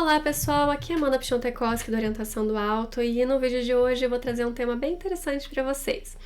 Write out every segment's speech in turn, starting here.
Olá pessoal, aqui é Amanda Piontekowski da Orientação do Alto e no vídeo de hoje eu vou trazer um tema bem interessante para vocês.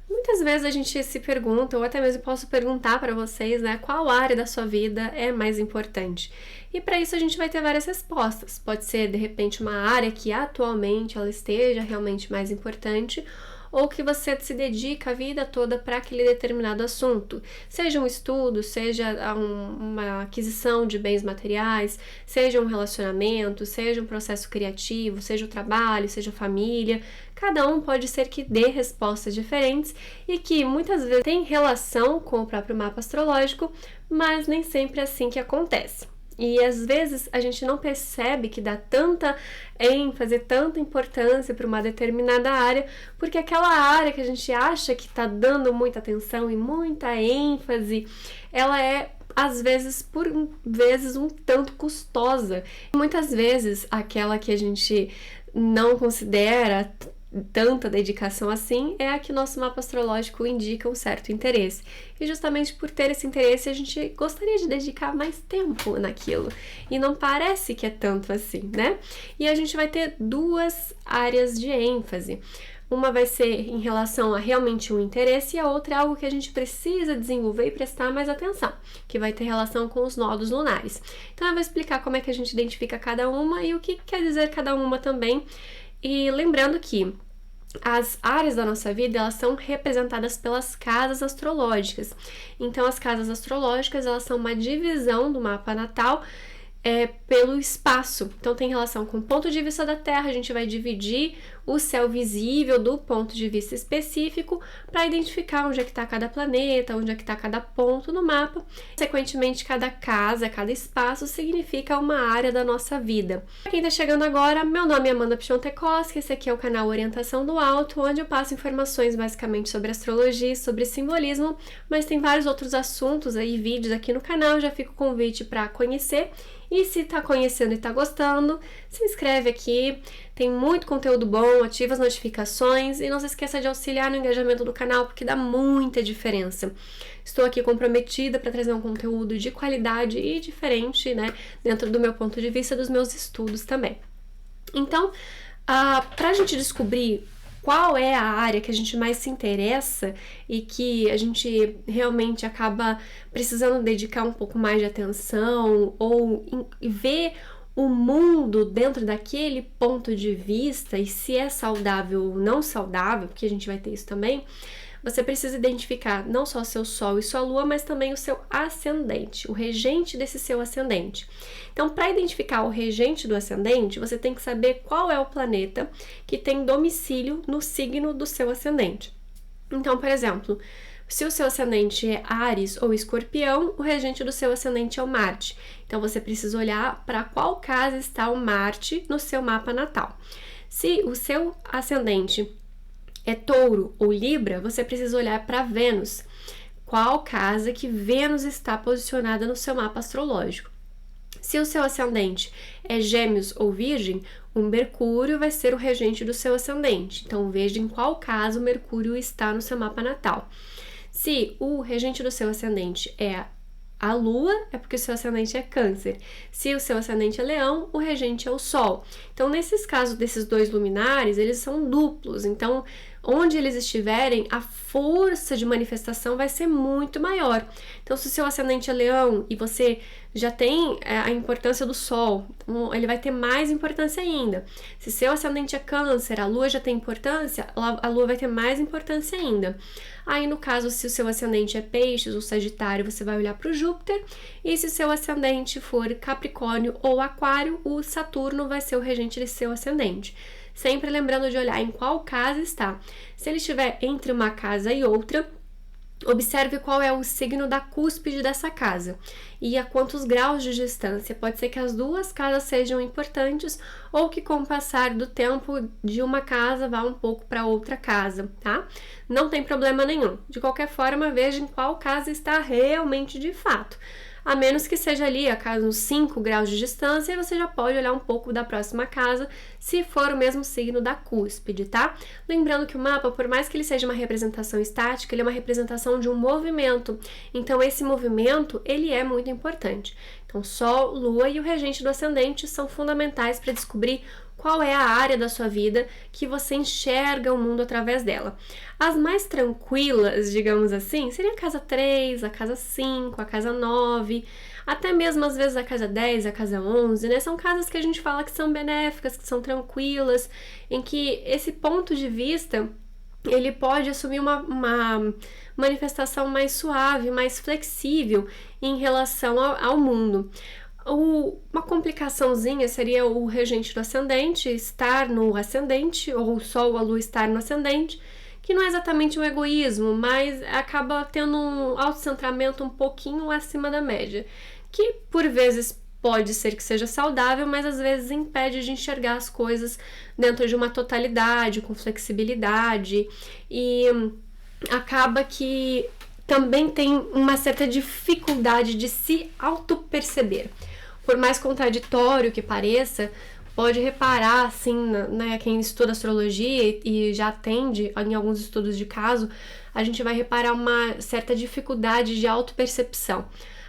Muitas vezes a gente se pergunta, ou até mesmo posso perguntar para vocês, né, qual área da sua vida é mais importante? E para isso a gente vai ter várias respostas. Pode ser, de repente, uma área que atualmente ela esteja realmente mais importante, ou que você se dedica a vida toda para aquele determinado assunto, seja um estudo, seja uma aquisição de bens materiais, seja um relacionamento, seja um processo criativo, seja o trabalho, seja a família. Cada um pode ser que dê respostas diferentes e que muitas vezes tem relação com o próprio mapa astrológico, mas nem sempre é assim que acontece. E às vezes a gente não percebe que dá tanta ênfase, tanta importância para uma determinada área, porque aquela área que a gente acha que está dando muita atenção e muita ênfase, ela é às vezes, por vezes, um tanto custosa. Muitas vezes aquela que a gente não considera tanta dedicação assim é a que nosso mapa astrológico indica um certo interesse. E justamente por ter esse interesse, a gente gostaria de dedicar mais tempo naquilo. E não parece que é tanto assim, né? E a gente vai ter duas áreas de ênfase. Uma vai ser em relação a realmente um interesse e a outra é algo que a gente precisa desenvolver e prestar mais atenção, que vai ter relação com os nodos lunares. Então eu vou explicar como é que a gente identifica cada uma e o que quer dizer cada uma também. E lembrando que as áreas da nossa vida, elas são representadas pelas casas astrológicas. Então, as casas astrológicas, elas são uma divisão do mapa natal pelo espaço. Então, tem relação com o ponto de vista da Terra, a gente vai dividir o céu visível do ponto de vista específico para identificar onde é que está cada planeta, onde é que está cada ponto no mapa. Consequentemente, cada casa, cada espaço significa uma área da nossa vida. Para quem está chegando agora, meu nome é Amanda Piontekowski, esse aqui é o canal Orientação do Alto, onde eu passo informações basicamente sobre astrologia e sobre simbolismo, mas tem vários outros assuntos aí, vídeos aqui no canal, já fica o convite para conhecer. E se tá conhecendo e tá gostando, se inscreve aqui, tem muito conteúdo bom, ativa as notificações e não se esqueça de auxiliar no engajamento do canal, porque dá muita diferença. Estou aqui comprometida para trazer um conteúdo de qualidade e diferente, né, dentro do meu ponto de vista, dos meus estudos também. Então, para a gente descobrir qual é a área que a gente mais se interessa e que a gente realmente acaba precisando dedicar um pouco mais de atenção ou ver o mundo dentro daquele ponto de vista e se é saudável ou não saudável, porque a gente vai ter isso também, você precisa identificar não só seu Sol e sua Lua, mas também o seu ascendente, o regente desse seu ascendente. Então, para identificar o regente do ascendente, você tem que saber qual é o planeta que tem domicílio no signo do seu ascendente. Então, por exemplo, se o seu ascendente é Áries ou Escorpião, o regente do seu ascendente é o Marte. Então, você precisa olhar para qual casa está o Marte no seu mapa natal. Se o seu ascendente é Touro ou Libra, você precisa olhar para Vênus. Qual casa que Vênus está posicionada no seu mapa astrológico? Se o seu ascendente é Gêmeos ou Virgem, o Mercúrio vai ser o regente do seu ascendente. Então, veja em qual casa o Mercúrio está no seu mapa natal. Se o regente do seu ascendente é a Lua, é porque o seu ascendente é Câncer. Se o seu ascendente é Leão, o regente é o Sol. Então, nesses casos desses dois luminares, eles são duplos. Então, onde eles estiverem, a força de manifestação vai ser muito maior. Então, se o seu ascendente é Leão e você já tem a importância do Sol, ele vai ter mais importância ainda. Se seu ascendente é Câncer, a Lua já tem importância, a Lua vai ter mais importância ainda. Aí, no caso, se o seu ascendente é Peixes ou Sagitário, você vai olhar para o Júpiter. E se seu ascendente for Capricórnio ou Aquário, o Saturno vai ser o regente de seu ascendente. Sempre lembrando de olhar em qual casa está. Se ele estiver entre uma casa e outra, observe qual é o signo da cúspide dessa casa e a quantos graus de distância. Pode ser que as duas casas sejam importantes ou que com o passar do tempo de uma casa vá um pouco para outra casa, tá? Não tem problema nenhum. De qualquer forma, veja em qual casa está realmente de fato. A menos que seja ali a casa uns 5 graus de distância, e você já pode olhar um pouco da próxima casa, se for o mesmo signo da cúspide, tá? Lembrando que o mapa, por mais que ele seja uma representação estática, ele é uma representação de um movimento. Então, esse movimento, ele é muito importante. Então, Sol, Lua e o regente do ascendente são fundamentais para descobrir qual é a área da sua vida que você enxerga o mundo através dela. As mais tranquilas, digamos assim, seria a casa 3, a casa 5, a casa 9, até mesmo às vezes a casa 10, a casa 11, né? São casas que a gente fala que são benéficas, que são tranquilas, em que esse ponto de vista ele pode assumir uma manifestação mais suave, mais flexível em relação ao mundo. Uma complicaçãozinha seria o regente do ascendente estar no ascendente, ou o Sol, a Lua estar no ascendente, que não é exatamente um egoísmo, mas acaba tendo um autocentramento um pouquinho acima da média, que por vezes pode ser que seja saudável, mas às vezes impede de enxergar as coisas dentro de uma totalidade, com flexibilidade, e acaba que também tem uma certa dificuldade de se auto-perceber. Por mais contraditório que pareça, pode reparar, assim, né, quem estuda astrologia e já atende em alguns estudos de caso, a gente vai reparar uma certa dificuldade de auto-percepção.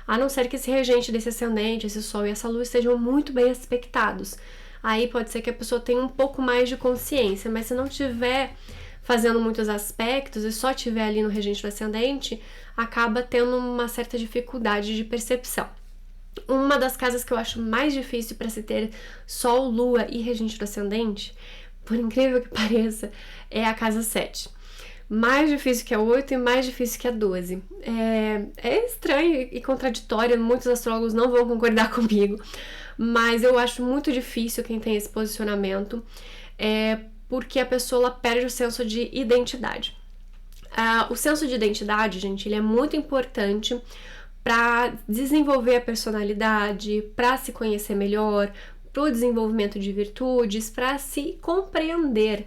A não ser que esse regente desse ascendente, esse Sol e essa Lua estejam muito bem aspectados. Aí pode ser que a pessoa tenha um pouco mais de consciência, mas se não tiver fazendo muitos aspectos e só tiver ali no regente do ascendente, acaba tendo uma certa dificuldade de percepção. Uma das casas que eu acho mais difícil para se ter Sol, Lua e regente do ascendente, por incrível que pareça, é a casa 7. Mais difícil que a 8 e mais difícil que a 12. É estranho e contraditório, muitos astrólogos não vão concordar comigo, mas eu acho muito difícil quem tem esse posicionamento, porque a pessoa ela perde o senso de identidade. O senso de identidade, gente, ele é muito importante para desenvolver a personalidade, para se conhecer melhor, para o desenvolvimento de virtudes, para se compreender.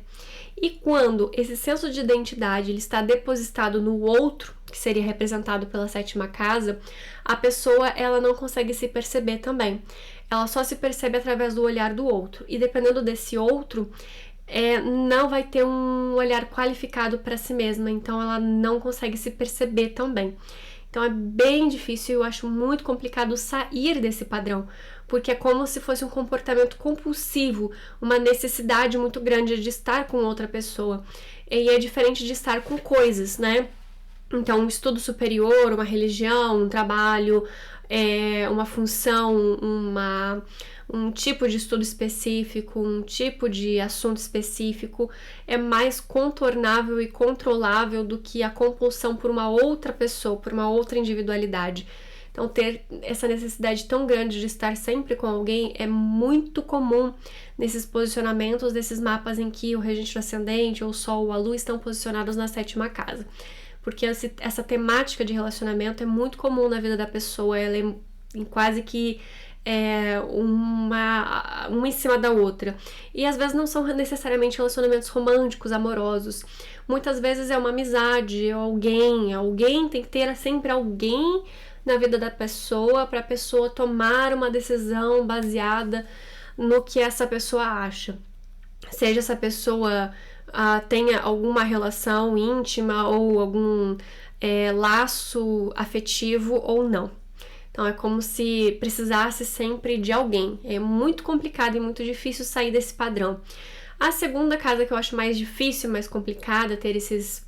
E quando esse senso de identidade ele está depositado no outro, que seria representado pela 7ª casa, a pessoa ela não consegue se perceber também. Ela só se percebe através do olhar do outro. E dependendo desse outro, não vai ter um olhar qualificado para si mesma, então ela não consegue se perceber também. Então é bem difícil, eu acho muito complicado sair desse padrão, porque é como se fosse um comportamento compulsivo, uma necessidade muito grande de estar com outra pessoa. E é diferente de estar com coisas, né? Então, um estudo superior, uma religião, um trabalho, uma função, um tipo de estudo específico, um tipo de assunto específico é mais contornável e controlável do que a compulsão por uma outra pessoa, por uma outra individualidade. Então, ter essa necessidade tão grande de estar sempre com alguém é muito comum nesses posicionamentos, desses mapas em que o regente do ascendente, ou o Sol ou a Lua estão posicionados na 7ª casa. Porque essa temática de relacionamento é muito comum na vida da pessoa, ela é quase que uma em cima da outra. E às vezes não são necessariamente relacionamentos românticos, amorosos. Muitas vezes é uma amizade, alguém tem que ter sempre alguém na vida da pessoa para a pessoa tomar uma decisão baseada no que essa pessoa acha. Seja essa pessoa tenha alguma relação íntima ou algum laço afetivo ou não. Então é como se precisasse sempre de alguém. É muito complicado e muito difícil sair desse padrão. A segunda casa que eu acho mais difícil, mais complicada, ter esse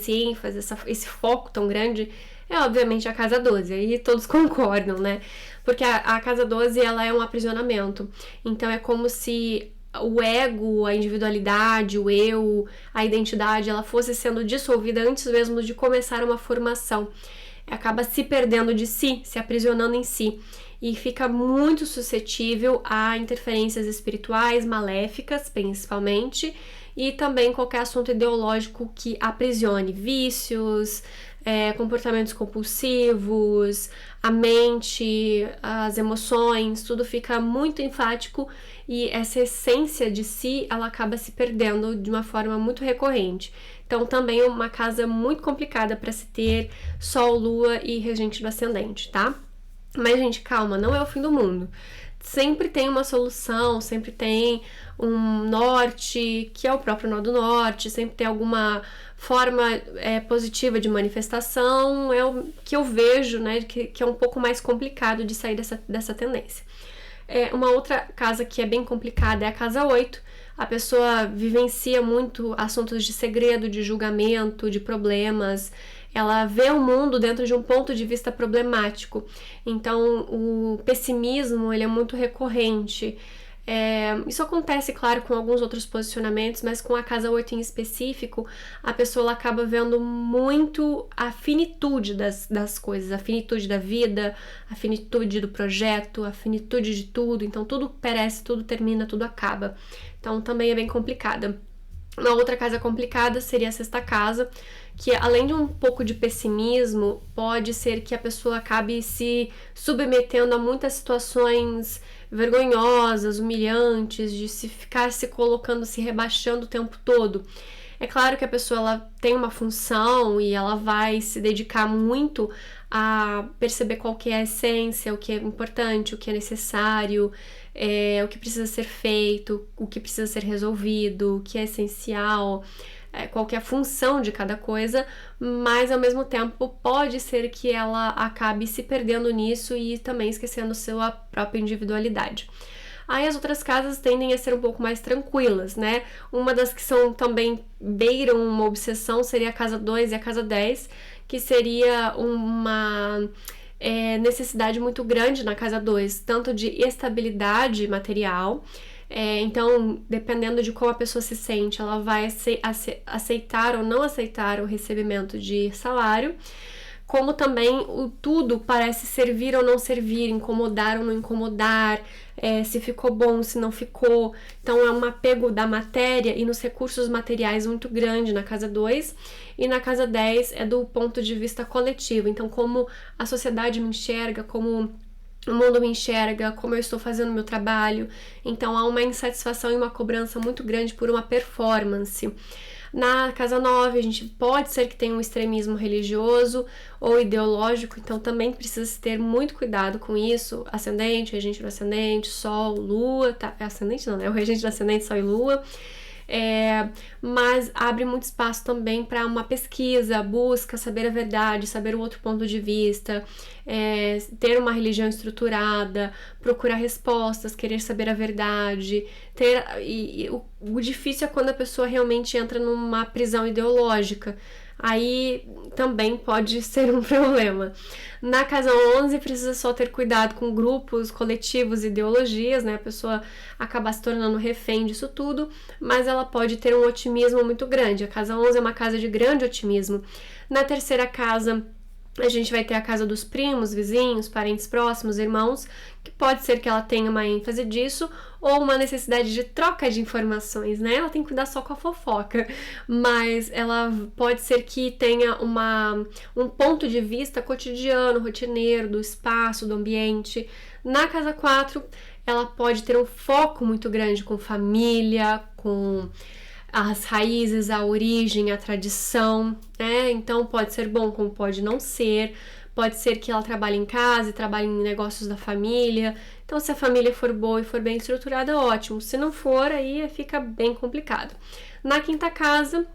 ênfase, esse foco tão grande, é obviamente a casa 12. Aí todos concordam, né? Porque a casa 12 ela é um aprisionamento. Então é como se o ego, a individualidade, o eu, a identidade, ela fosse sendo dissolvida antes mesmo de começar uma formação. Acaba se perdendo de si, se aprisionando em si e fica muito suscetível a interferências espirituais, maléficas principalmente, e também qualquer assunto ideológico que aprisione vícios, comportamentos compulsivos, a mente, as emoções, tudo fica muito enfático e essa essência de si, ela acaba se perdendo de uma forma muito recorrente. Então também é uma casa muito complicada para se ter Sol, Lua e regente do ascendente, tá? Mas, gente, calma, não é o fim do mundo. sempre tem uma solução, sempre tem um norte, que é o próprio nó do norte, sempre tem alguma forma positiva de manifestação, é o que eu vejo, né, que é um pouco mais complicado de sair dessa tendência. Uma outra casa que é bem complicada é a casa 8. A pessoa vivencia muito assuntos de segredo, de julgamento, de problemas. Ela vê o mundo dentro de um ponto de vista problemático. Então, o pessimismo ele é muito recorrente. Isso acontece, claro, com alguns outros posicionamentos, mas com a casa 8 em específico, a pessoa ela acaba vendo muito a finitude das coisas, a finitude da vida, a finitude do projeto, a finitude de tudo. Então, tudo perece, tudo termina, tudo acaba. Então, também é bem complicada. Uma outra casa complicada seria a sexta casa, que além de um pouco de pessimismo, pode ser que a pessoa acabe se submetendo a muitas situações vergonhosas, humilhantes, de se ficar se colocando, se rebaixando o tempo todo. É claro que a pessoa ela tem uma função e ela vai se dedicar muito a perceber qual que é a essência, o que é importante, o que é necessário, o que precisa ser feito, o que precisa ser resolvido, o que é essencial, qual que é a função de cada coisa, mas ao mesmo tempo pode ser que ela acabe se perdendo nisso e também esquecendo sua própria individualidade. Aí as outras casas tendem a ser um pouco mais tranquilas, né? Uma das que são também beiram uma obsessão seria a casa 2 e a casa 10, que seria uma necessidade muito grande na casa 2, tanto de estabilidade material. Então, dependendo de como a pessoa se sente, ela vai aceitar ou não aceitar o recebimento de salário, como também o tudo parece servir ou não servir, incomodar ou não incomodar, se ficou bom, se não ficou. Então é um apego da matéria e nos recursos materiais muito grande na casa 2, e na casa 10 é do ponto de vista coletivo. Então, como a sociedade me enxerga, como o mundo me enxerga, como eu estou fazendo o meu trabalho. Então há uma insatisfação e uma cobrança muito grande por uma performance. Na casa 9, a gente pode ser que tenha um extremismo religioso ou ideológico, então também precisa ter muito cuidado com isso. Ascendente, regente do ascendente, sol, lua, ascendente não, né? O regente do ascendente, sol e lua. Mas abre muito espaço também para uma pesquisa, busca saber a verdade, saber o outro ponto de vista, ter uma religião estruturada, procurar respostas, querer saber a verdade, o difícil é quando a pessoa realmente entra numa prisão ideológica. Aí também pode ser um problema. Na casa 11 precisa só ter cuidado com grupos, coletivos, ideologias, né? A pessoa acaba se tornando refém disso tudo, mas ela pode ter um otimismo muito grande. A casa 11 é uma casa de grande otimismo. Na terceira casa, a gente vai ter a casa dos primos, vizinhos, parentes próximos, irmãos, que pode ser que ela tenha uma ênfase disso ou uma necessidade de troca de informações, né? Ela tem que cuidar só com a fofoca, mas ela pode ser que tenha um ponto de vista cotidiano, rotineiro, do espaço, do ambiente. Na casa 4, ela pode ter um foco muito grande com família, com as raízes, a origem, a tradição, né? Então pode ser bom como pode não ser. Pode ser que ela trabalhe em casa e trabalhe em negócios da família. Então, se a família for boa e for bem estruturada, ótimo. Se não for, aí fica bem complicado. Na quinta casa,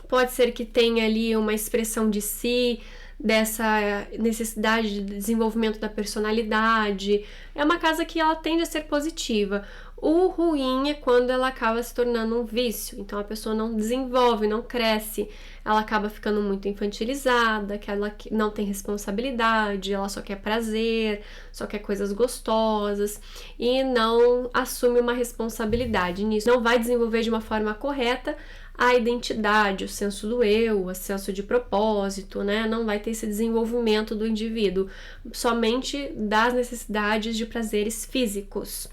pode ser que tenha ali uma expressão de si, dessa necessidade de desenvolvimento da personalidade. É uma casa que ela tende a ser positiva. O ruim é quando ela acaba se tornando um vício. Então a pessoa não desenvolve, não cresce, ela acaba ficando muito infantilizada, que ela não tem responsabilidade, ela só quer prazer, só quer coisas gostosas e não assume uma responsabilidade nisso. Não vai desenvolver de uma forma correta a identidade, o senso do eu, o senso de propósito, né? Não vai ter esse desenvolvimento do indivíduo, somente das necessidades de prazeres físicos,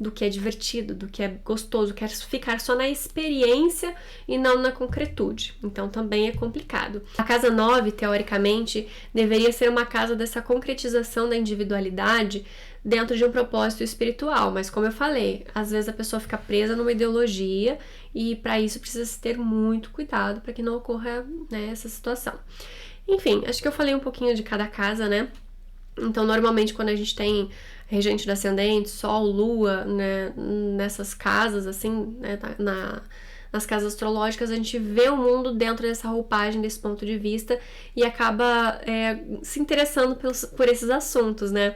do que é divertido, do que é gostoso, quer ficar só na experiência e não na concretude. Então também é complicado. A casa 9, teoricamente, deveria ser uma casa dessa concretização da individualidade dentro de um propósito espiritual, mas como eu falei, às vezes a pessoa fica presa numa ideologia e para isso precisa se ter muito cuidado para que não ocorra, né, essa situação. Enfim, acho que eu falei um pouquinho de cada casa, né? Então, normalmente, quando a gente tem regente do ascendente, Sol, Lua, né, nessas casas, assim, né, nas casas astrológicas, a gente vê o mundo dentro dessa roupagem, desse ponto de vista, e acaba se interessando por esses assuntos, né?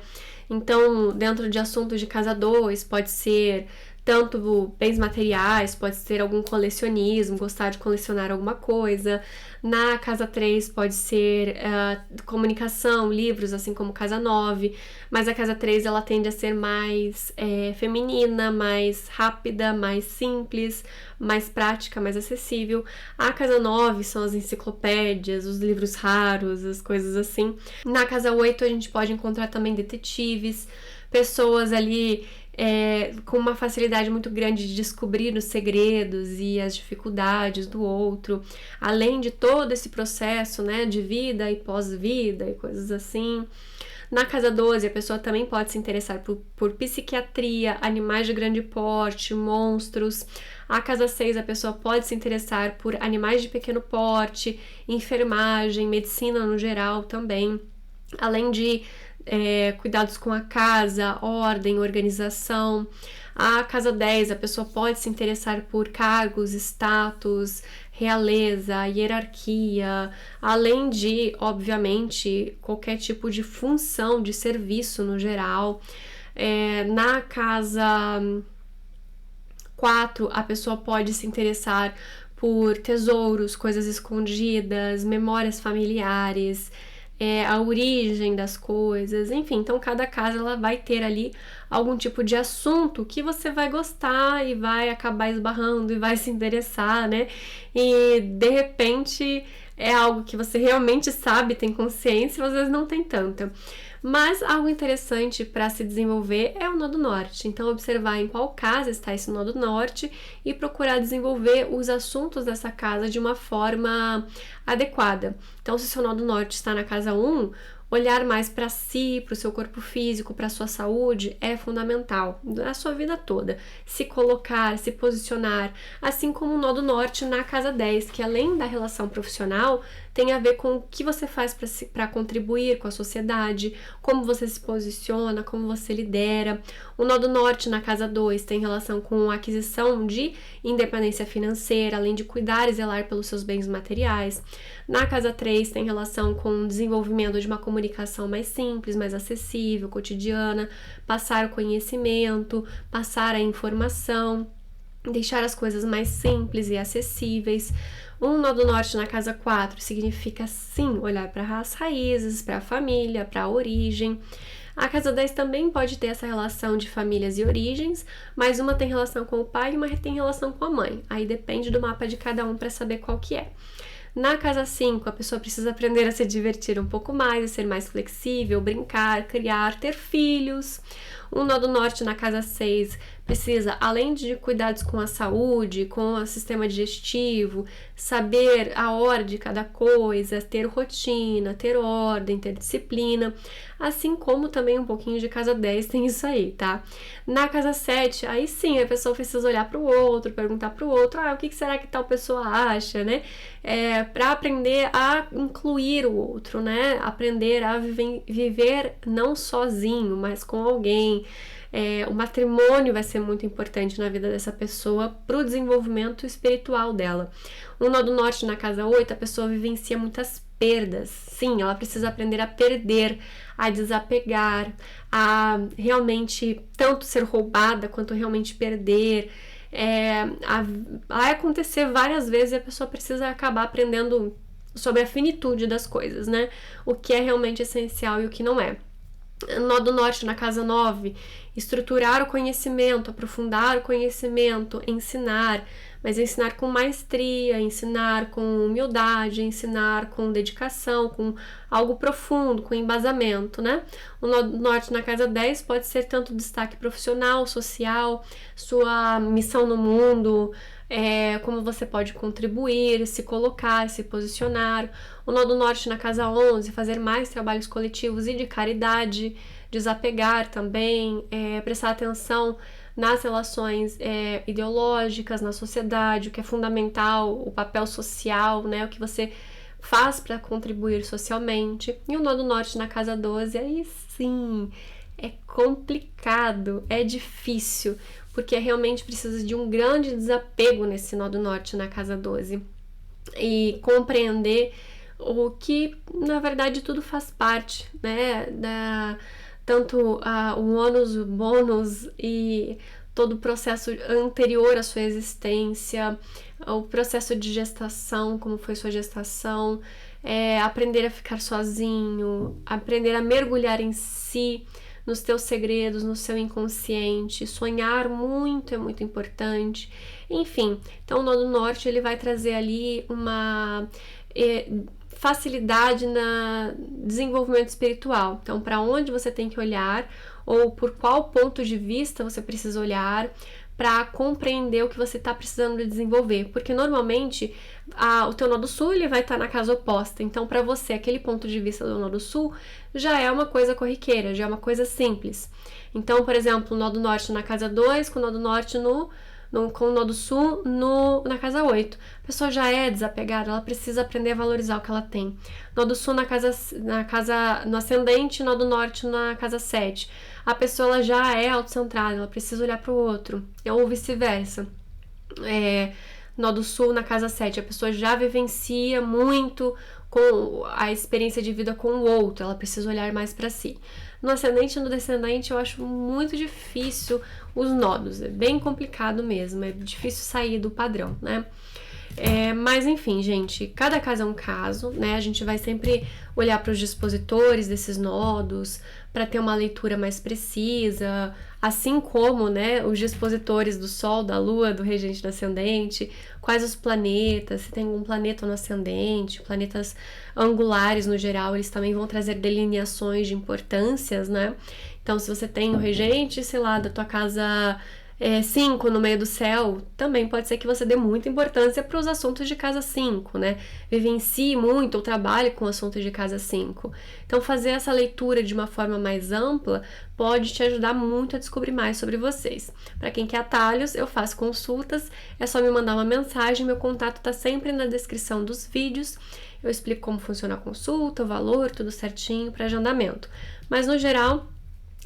Então, dentro de assuntos de casa 2, pode ser tanto bens materiais, pode ser algum colecionismo, gostar de colecionar alguma coisa. Na casa 3 pode ser comunicação, livros, assim como casa 9, mas a casa 3 ela tende a ser mais feminina, mais rápida, mais simples, mais prática, mais acessível. A casa 9 são as enciclopédias, os livros raros, as coisas assim. Na casa 8 a gente pode encontrar também detetives, pessoas ali com uma facilidade muito grande de descobrir os segredos e as dificuldades do outro, além de todo esse processo, né, de vida e pós-vida e coisas assim. Na casa 12, a pessoa também pode se interessar por psiquiatria, animais de grande porte, monstros. A casa 6, a pessoa pode se interessar por animais de pequeno porte, enfermagem, medicina no geral também, além de cuidados com a casa, ordem, organização. A casa 10, a pessoa pode se interessar por cargos, status, realeza, hierarquia, além de, obviamente, qualquer tipo de função de serviço no geral. Na casa 4, a pessoa pode se interessar por tesouros, coisas escondidas, memórias familiares, a origem das coisas, enfim. Então, cada casa ela vai ter ali algum tipo de assunto que você vai gostar e vai acabar esbarrando e vai se interessar, né? E, de repente, é algo que você realmente sabe, tem consciência, e às vezes não tem tanta. Mas algo interessante para se desenvolver é o nodo norte. Então, observar em qual casa está esse nodo norte e procurar desenvolver os assuntos dessa casa de uma forma adequada. Então, se o seu nodo norte está na casa 1, olhar mais para si, para o seu corpo físico, para a sua saúde é fundamental na sua vida toda. Se colocar, se posicionar, assim como o nodo norte na casa 10, que além da relação profissional, tem a ver com o que você faz para contribuir com a sociedade, como você se posiciona, como você lidera. O nodo norte na casa 2 tem relação com a aquisição de independência financeira, além de cuidar e zelar pelos seus bens materiais. Na casa 3 tem relação com o desenvolvimento de uma comunicação mais simples, mais acessível, cotidiana, passar o conhecimento, passar a informação, deixar as coisas mais simples e acessíveis. Um nodo norte na casa 4 significa, sim, olhar para as raízes, para a família, para a origem. A casa 10 também pode ter essa relação de famílias e origens, mas uma tem relação com o pai e uma tem relação com a mãe. Aí depende do mapa de cada um para saber qual que é. Na casa 5, a pessoa precisa aprender a se divertir um pouco mais, a ser mais flexível, brincar, criar, ter filhos. Um nodo norte na casa 6 precisa, além de cuidados com a saúde, com o sistema digestivo, saber a hora de cada coisa, ter rotina, ter ordem, ter disciplina, assim como também um pouquinho de casa 10 tem isso aí, tá? Na casa 7, aí sim, a pessoa precisa olhar para o outro, perguntar para o outro, o que será que tal pessoa acha, né? Para aprender a incluir o outro, né? Aprender a viver não sozinho, mas com alguém. O matrimônio vai ser muito importante na vida dessa pessoa para o desenvolvimento espiritual dela. No nodo norte, na casa 8, a pessoa vivencia muitas perdas. Sim, ela precisa aprender a perder, a desapegar, a realmente tanto ser roubada quanto realmente perder. Vai acontecer várias vezes e a pessoa precisa acabar aprendendo sobre a finitude das coisas, né? O que é realmente essencial e o que não é. Nodo norte na casa 9, estruturar o conhecimento, aprofundar o conhecimento, ensinar, mas ensinar com maestria, ensinar com humildade, ensinar com dedicação, com algo profundo, com embasamento, né? O nodo norte na casa 10 pode ser tanto destaque profissional, social, sua missão no mundo, como você pode contribuir, se colocar, se posicionar. O nodo norte na casa 11, fazer mais trabalhos coletivos e de caridade, desapegar também, prestar atenção nas relações ideológicas, na sociedade, o que é fundamental, o papel social, né, o que você faz para contribuir socialmente. E o nodo norte na casa 12, aí sim, é complicado, é difícil, porque realmente precisa de um grande desapego nesse nó do norte na casa 12 e compreender o que, na verdade, tudo faz parte, né, tanto o ônus, o bônus e todo o processo anterior à sua existência, o processo de gestação, como foi sua gestação, aprender a ficar sozinho, aprender a mergulhar em si, nos teus segredos, no seu inconsciente, sonhar muito é muito importante, enfim. Então o nó do norte ele vai trazer ali uma facilidade no desenvolvimento espiritual. Então, para onde você tem que olhar ou por qual ponto de vista você precisa olhar para compreender o que você está precisando de desenvolver, porque normalmente o teu nó do sul ele vai estar na casa oposta, então para você aquele ponto de vista do nó do sul já é uma coisa corriqueira, já é uma coisa simples. Então, por exemplo, o nó do norte na casa 2, com o nó do norte com o nó do sul na casa 8. A pessoa já é desapegada, ela precisa aprender a valorizar o que ela tem. Nó do sul no ascendente, nó do norte na casa 7. A pessoa ela já é autocentrada, ela precisa olhar para o outro, ou vice-versa. Nó do sul na casa 7, a pessoa já vivencia muito com a experiência de vida com o outro, ela precisa olhar mais para si. No ascendente e no descendente eu acho muito difícil os nodos, é bem complicado mesmo, é difícil sair do padrão, né? Mas enfim, gente, cada caso é um caso, né? A gente vai sempre olhar para os dispositores desses nodos para ter uma leitura mais precisa, assim como, né, os dispositores do Sol, da Lua, do regente do ascendente, quais os planetas, se tem algum planeta no ascendente, planetas angulares no geral, eles também vão trazer delineações de importâncias, né? Então, se você tem o regente, sei lá, da tua casa 5 no meio do céu, também pode ser que você dê muita importância para os assuntos de casa 5, né? Vivencie muito ou trabalhe com assuntos de casa 5. Então, fazer essa leitura de uma forma mais ampla pode te ajudar muito a descobrir mais sobre vocês. Para quem quer atalhos, eu faço consultas, é só me mandar uma mensagem, meu contato está sempre na descrição dos vídeos. Eu explico como funciona a consulta, o valor, tudo certinho para agendamento. Mas, no geral,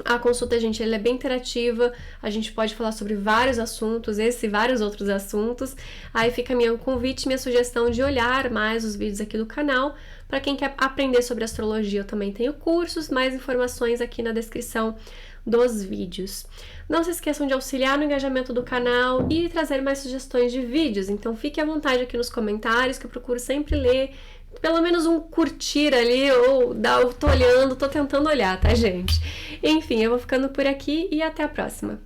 a consulta, gente, ela é bem interativa, a gente pode falar sobre vários assuntos, esse e vários outros assuntos. Aí fica meu convite, minha sugestão de olhar mais os vídeos aqui do canal. Para quem quer aprender sobre astrologia, eu também tenho cursos, mais informações aqui na descrição dos vídeos. Não se esqueçam de auxiliar no engajamento do canal e trazer mais sugestões de vídeos, então fique à vontade aqui nos comentários, que eu procuro sempre ler, pelo menos um curtir ali, ou tô olhando, tô tentando olhar, tá, gente? Enfim, eu vou ficando por aqui e até a próxima.